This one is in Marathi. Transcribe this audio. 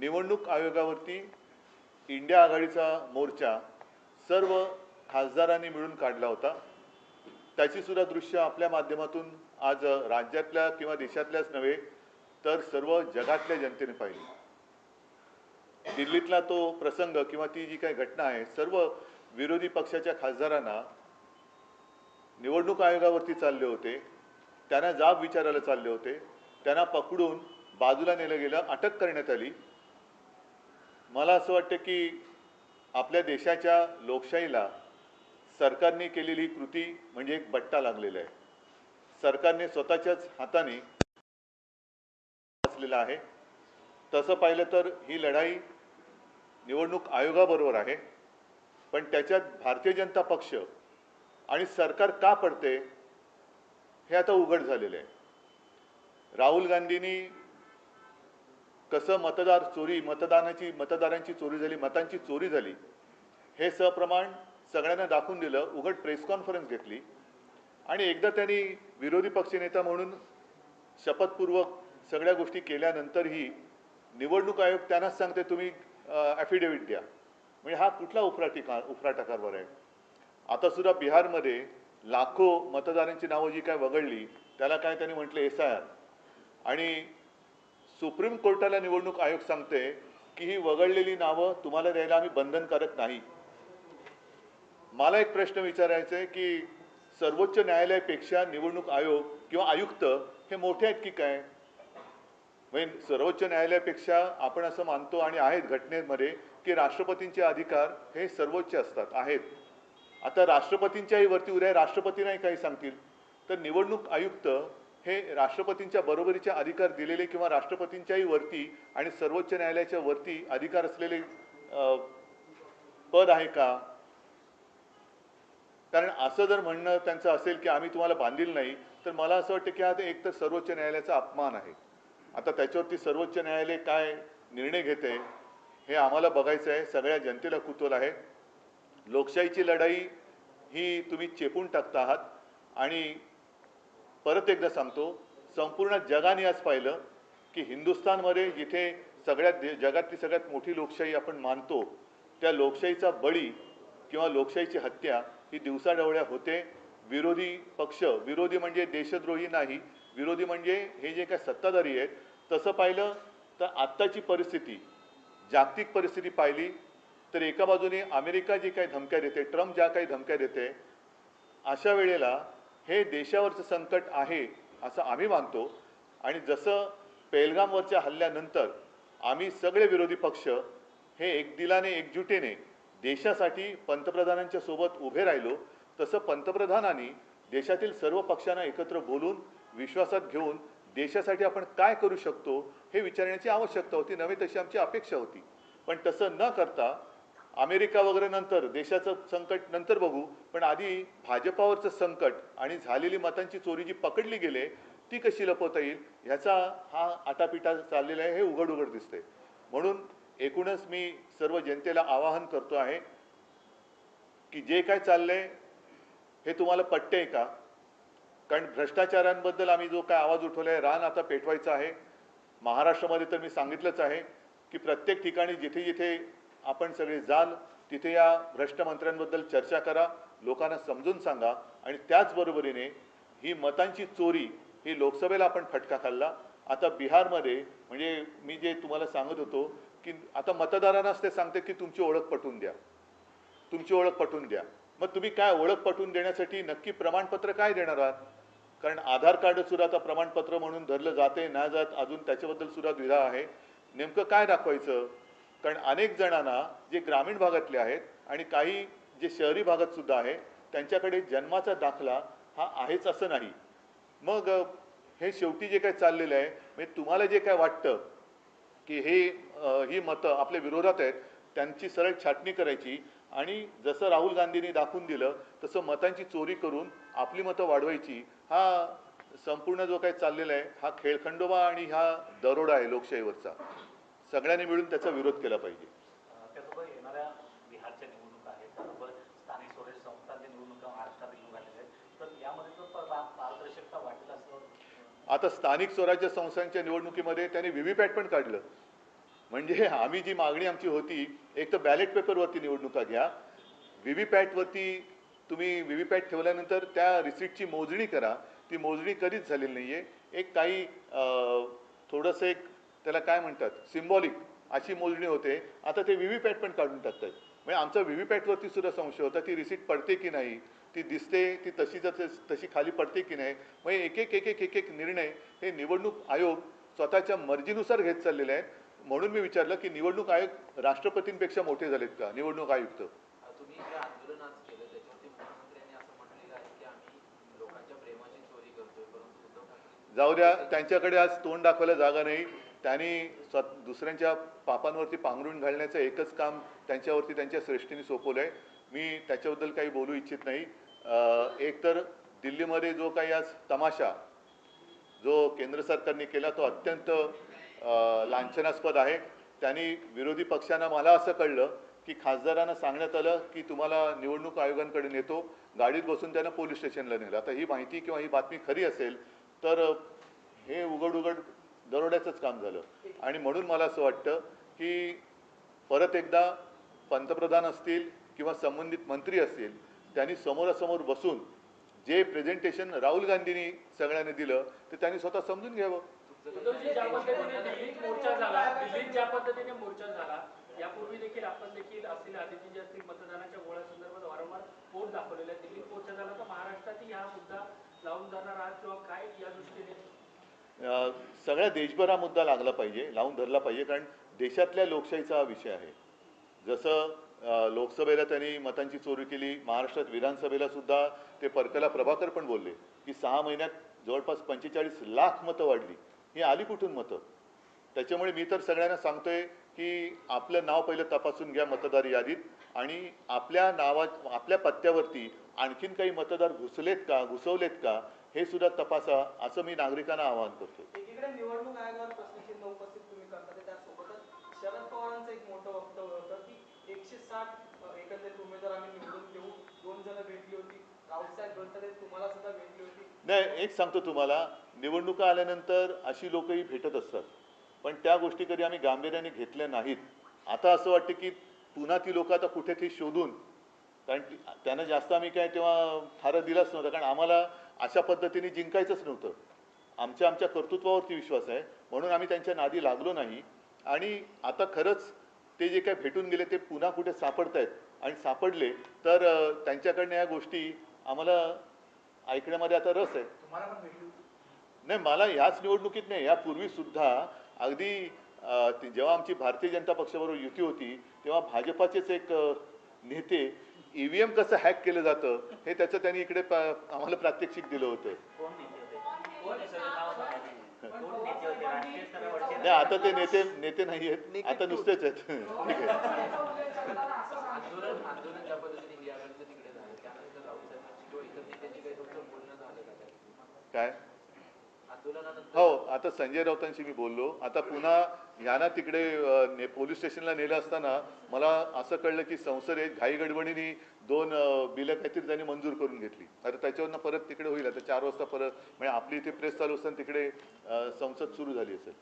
निवडणूक आयोगावरती इंडिया आघाडीचा मोर्चा सर्व खासदारांनी मिळून काढला होता। त्याची सुद्धा दृश्य आपल्या माध्यमातून आज राज्यातल्या किंवा देशातल्याच नव्हे तर सर्व जगातल्या जनतेने पाहिली। दिल्लीतला तो प्रसंग किंवा ती जी काही घटना आहे, सर्व विरोधी पक्षाच्या खासदारांना निवडणूक आयोगावरती चालले होते, त्यांना जाब विचारायला चालले होते, त्यांना पकडून बाजूला नेलं गेलं, अटक करण्यात आली। मला असं वाटतं की आपल्या देशाच्या लोकशाहीला सरकारने केलेली कृती म्हणजे एक बट्टा लागलेला आहे। सरकारने स्वतःच्याच हाताने असलेला आहे। तसं पाहिलं तर ही लढाई निवडणूक आयोगाबरोबर आहे, पण त्याच्यात भारतीय जनता पक्ष आणि सरकार का पडते हे आता उघड झालेलं आहे। राहुल गांधींनी कसं मतदारांची चोरी झाली, मतांची चोरी झाली हे सप्रमाण सगळ्यांना दाखवून दिलं। उघड प्रेस कॉन्फरन्स घेतली आणि एकदा त्यांनी विरोधी पक्षनेता म्हणून शपथपूर्वक सगळ्या गोष्टी केल्यानंतरही निवडणूक आयोग त्यांनाच सांगते तुम्ही ॲफिडेव्हिट द्या। म्हणजे हा कुठला उफराटा कारभार आहे? आता सुद्धा बिहारमध्ये लाखो मतदारांची नावं जी काय वगळली त्याला काय त्यांनी म्हटलं SIR, आणि सुप्रीम कोर्टाला निवडणूक आयोग सांगते की ही वगळलेली नावं तुम्हाला द्यायला आम्ही बंधनकारक नाही। मला एक प्रश्न विचारायचा आहे की सर्वोच्च न्यायालयापेक्षा निवडणूक आयोग किंवा आयुक्त हे मोठे आहेत की काय? म्हणजे सर्वोच्च न्यायालयापेक्षा आपण असं मानतो आणि आहेत घटनेमध्ये की राष्ट्रपतींचे अधिकार हे सर्वोच्च असतात आहेत। आता राष्ट्रपतींच्याही वरती उद्या राष्ट्रपती नाही काही सांगतील तर निवडणूक आयुक्त हे राष्ट्रपतींच्या बरोबरीचे अधिकार दिलेले किंवा राष्ट्रपतींच्याही वरती आणि सर्वोच्च न्यायालयाच्या वरती अधिकार असलेले पद आहे का? कारण असं जर म्हणणं त्यांचं असेल की आम्ही तुम्हाला बांधील नाही, तर मला असं वाटतं की हा एक तर सर्वोच्च न्यायालयाचा अपमान आहे। आता त्याच्यावरती सर्वोच्च न्यायालय काय निर्णय घेते हे आम्हाला बघायचं आहे, सगळ्या जनतेला कुतूहल आहे। लोकशाहीची लढाई ही तुम्ही चेपून टाकता आहात आणि परत एकदा सांगतो, संपूर्ण जगाने आज पाहिलं की हिंदुस्थानमध्ये जिथे जगातली सगळ्यात मोठी लोकशाही आपण मानतो त्या लोकशाहीचा बळी किंवा लोकशाहीची हत्या ही दिवसाढवळ्या होते। विरोधी पक्ष, विरोधी म्हणजे देशद्रोही नाही, विरोधी म्हणजे हे जे काय सत्ताधारी आहेत, तसं पाहिलं तर आत्ताची परिस्थिती जागतिक परिस्थिती पाहिली तर एका बाजूने अमेरिका जी काही धमक्या देते, ट्रम्प ज्या काही धमक्या देते, अशा वेळेला हे देशावरचं संकट आहे असं आम्ही मानतो। आणि जसं पेहलगामवरच्या हल्ल्यानंतर आम्ही सगळे विरोधी पक्ष हे एकदिलाने एकजुटीने देशासाठी पंतप्रधानांच्या सोबत उभे राहिलो, तसं पंतप्रधानांनी देशातील सर्व पक्षांना एकत्र बोलून विश्वासात घेऊन देशासाठी आपण काय करू शकतो हे विचारण्याची आवश्यकता होती, नव्हे तशी आमची अपेक्षा होती। पण तसं न करता अमेरिका वगैरे नंतर देशाचं संकट नंतर बघू, पण आधी भाजपावरचं संकट आणि झालेली मतांची चोरी जी पकडली गेले ती कशी लपवता येईल ह्याचा हा आटापिटा चाललेला आहे, हे उघड उघड दिसते। म्हणून एकूणच मी सर्व जनतेला आवाहन करतो आहे की जे काय चाललंय हे तुम्हाला पटतंय का? कारण भ्रष्टाचारांबद्दल आम्ही जो काय आवाज उठवलाय, रान आता पेटवायचं आहे। महाराष्ट्रामध्ये तर मी सांगितलंच आहे की प्रत्येक ठिकाणी जिथे जिथे आपण सगळे जाल तिथे या भ्रष्ट मंत्र्यांबद्दल चर्चा करा, लोकांना समजून सांगा। आणि त्याचबरोबरीने ही मतांची चोरी ही लोकसभेला आपण फटका खाल्ला, आता बिहारमध्ये म्हणजे मी जे तुम्हाला सांगत होतो की आता मतदारांनाच ते सांगते की तुमची ओळख पटवून द्या, तुमची ओळख पटवून द्या। मग तुम्ही काय ओळख पटवून देण्यासाठी नक्की प्रमाणपत्र काय देणार आहात? कारण आधार कार्ड सुद्धा आता प्रमाणपत्र म्हणून धरलं जाते ना जात, अजून त्याच्याबद्दल सुद्धा द्विधा आहे, नेमकं काय दाखवायचं? कारण अनेक जणांना जे ग्रामीण भागातले आहेत आणि काही जे शहरी भागात सुद्धा आहे त्यांच्याकडे जन्माचा दाखला हा आहेच असं नाही। मग हे शेवटी जे काय चाललेलं आहे, म्हणजे तुम्हाला जे काय वाटतं की ही मतं आपल्या विरोधात आहेत त्यांची सरळ छाटणी करायची आणि जसं राहुल गांधींनी दाखवून दिलं तसं मतांची चोरी करून आपली मतं वाढवायची, हा संपूर्ण जो काही चाललेला आहे हा खेळखंडोबा आणि हा दरोडा आहे लोकशाहीवरचा। सगळ्यांनी मिळून त्याचा विरोध केला पाहिजे। त्यासोबत येणाऱ्या बिहारच्या निवडणुका आहेत, त्याबरोबर स्थानिक स्वराज्य संस्थांच्या निवडणुका महाराष्ट्रात येऊन राहिलेल्या आहेत, तर यामध्ये तर पारदर्शकता वाटेल असं आता स्थानिक स्वराज्य संस्थांच्या निवडणुकीमध्ये त्यांनी व्हीव्हीपॅट पण काढलं, म्हणजे आम्ही जी मागणी आमची होती, एक तर बॅलेट पेपरवरती निवडणुका घ्या, व्हीव्हीपॅटवरती तुम्ही व्हीव्हीपॅट ठेवल्यानंतर त्या रिसिप्टची मोजणी करा. ती मोजणी कधीच झालेली नाही आहे. एक काही थोडंसं एक त्याला काय म्हणतात सिम्बॉलिक अशी मोजणी होते. आता ते व्हीव्हीपॅट पण काढून टाकतात. म्हणजे आमचा व्हीव्हीपॅटवरती सुद्धा संशय होता, ती रिसिप्ट पडते की नाही, ती दिसते, ती तशी खाली पडते की नाही. म्हणजे एक एक निर्णय हे निवडणूक आयोग स्वतःच्या मर्जीनुसार घेत चाललेले आहेत. म्हणून मी विचारलं की निवडणूक आयोग राष्ट्रपतींपेक्षा मोठे झालेत का निवडणूक आयुक्त? तुम्ही जे आंदोलन आज केलं त्याच्यावरती मुख्यमंत्र्यांनी असं म्हटलेलं आहे की आम्ही लोकांच्या प्रेमाची चोरी करतोय, परंतु उद्धव ठाकरे जाऊ द्या, त्यांच्याकडे आज तोंड दाखवायला जागा नाही. त्यांनी दुसऱ्यांच्या पापांवरती पांघरून घालण्याचं एकच काम त्यांच्यावरती त्यांच्या श्रेष्ठीने सोपवलं आहे. मी त्याच्याबद्दल काही बोलू इच्छित नाही. एकतर दिल्लीमध्ये जो काही आज तमाशा जो केंद्र सरकारने केला तो अत्यंत लांछनास्पद आहे. त्यांनी विरोधी पक्षांना मला असं कळलं की खासदारांना सांगण्यात आलं की तुम्हाला निवडणूक आयोगांकडे नेतो, गाडीत बसून त्यांना पोलीस स्टेशनला नेलं. आता ही माहिती किंवा ही बातमी खरी असेल तर हे उघड दरोड्याचंच काम झालं. आणि म्हणून मला असं वाटतं की परत एकदा पंतप्रधान असतील किंवा संबंधित मंत्री असतील त्यांनी समोरासमोर बसून जे प्रेझेंटेशन राहुल गांधींनी सगळ्यांनी दिलं ते त्यांनी स्वतः समजून घ्यावं. उद्धवजी, ज्या पद्धतीने दिल्लीत ज्या पद्धतीने मोर्चा झाला, यापूर्वी देखील आपण देखील असलेल्या अतिथी जे असतील मतदानाच्या गोळ्यासंदर्भात वारंवार पोट दाखवलेला आहे. दिल्लीत मोर्चा झाला तर महाराष्ट्रातही हा मुद्दा लावून धरणार आहात किंवा काय या दृष्टीने? सगळ्या देशभर हा मुद्दा लागला पाहिजे, लावून धरला पाहिजे, कारण देशातल्या लोकशाहीचा हा विषय आहे. जसं लोकसभेला त्यांनी मतांची चोरी केली, महाराष्ट्रात विधानसभेला सुद्धा ते परकला प्रभाकर पण बोलले की 6 महिन्यात जवळपास 45 लाख मतं वाढली. ही आली कुठून मतं? त्याच्यामुळे मी तर सगळ्यांना सांगतोय की आपलं नाव पहिलं तपासून घ्या मतदार यादीत, आणि आपल्या पत्त्यावरती आणखीन काही मतदार घुसवलेत का हे सुद्धा तपासा, असं मी नागरिकांना आवाहन करतो. एकीकडे निवडणूक आयोगावर प्रश्नचिन्ह उपस्थित तुम्ही करता, त्यासोबतच शरद पवारांचं एक मोठं वक्तव्य होतं की 160 एकंदरीत उमेदवार आम्ही निवडून देऊ. 2 जण भेटली होती, राऊतसाहेब गणपती तुम्हाला सुद्धा भेटली होती. नाही, एक सांगतो तुम्हाला, निवडणुका आल्यानंतर अशी लोकही भेटत असतात, पण त्या गोष्टी कधी आम्ही गांभीर्याने घेतल्या नाहीत. आता असं वाटतं की पुन्हा ती लोक आता कुठेतरी शोधून, कारण त्यांना जास्त आम्ही काय तेव्हा थारा दिलाच नव्हता, कारण आम्हाला अशा पद्धतीने जिंकायचंच नव्हतं. आमच्या कर्तृत्वावरती विश्वास आहे, म्हणून आम्ही त्यांच्या नादी लागलो नाही. आणि आता खरंच ते जे काय भेटून गेले ते पुन्हा कुठे सापडत आहेत, आणि सापडले तर त्यांच्याकडनं या गोष्टी आम्हाला ऐकण्यामध्ये आता रस आहे. तुम्हाला पण भेटली होती? नाही, मला ह्याच निवडणुकीत नाही, यापूर्वी सुद्धा अगदी जेव्हा आमची भारतीय जनता पक्षाबरोबर युती होती तेव्हा भाजपाचेच एक नेते EVM कसं हॅक केलं जातं हे त्याचं त्यांनी इकडे आम्हाला प्रात्यक्षिक दिलं होतं. कोण नेते होते? कोण नेते होते? राष्ट्रीय स्तरावरचे? नाही, आता ते नेते नाही आहेत, आता नुसतेच आहेत. ठीक आहे. आंदोलन ज्या पद्धतीने इंडियाकडचं तिकडे झालं त्यानंतर राहुल साहेबांची किंवा इतर नेत्यांची काही तुमचं बोलणं झालं का? काय? आंदोलनानंतर हो, आता संजय राऊतांशी मी बोललो. आता पुन्हा ह्यांना तिकडे पोलीस स्टेशनला नेलं असताना मला असं कळलं की संसदेत घाई गडबडीने 2 बिलं काहीतरी त्यांनी मंजूर करून घेतली. आता त्याच्यावरनं परत तिकडे होईल. आता 4 वाजता परत, म्हणजे आपली इथे प्रेस चालू असताना तिकडे संसद सुरू झाली असेल.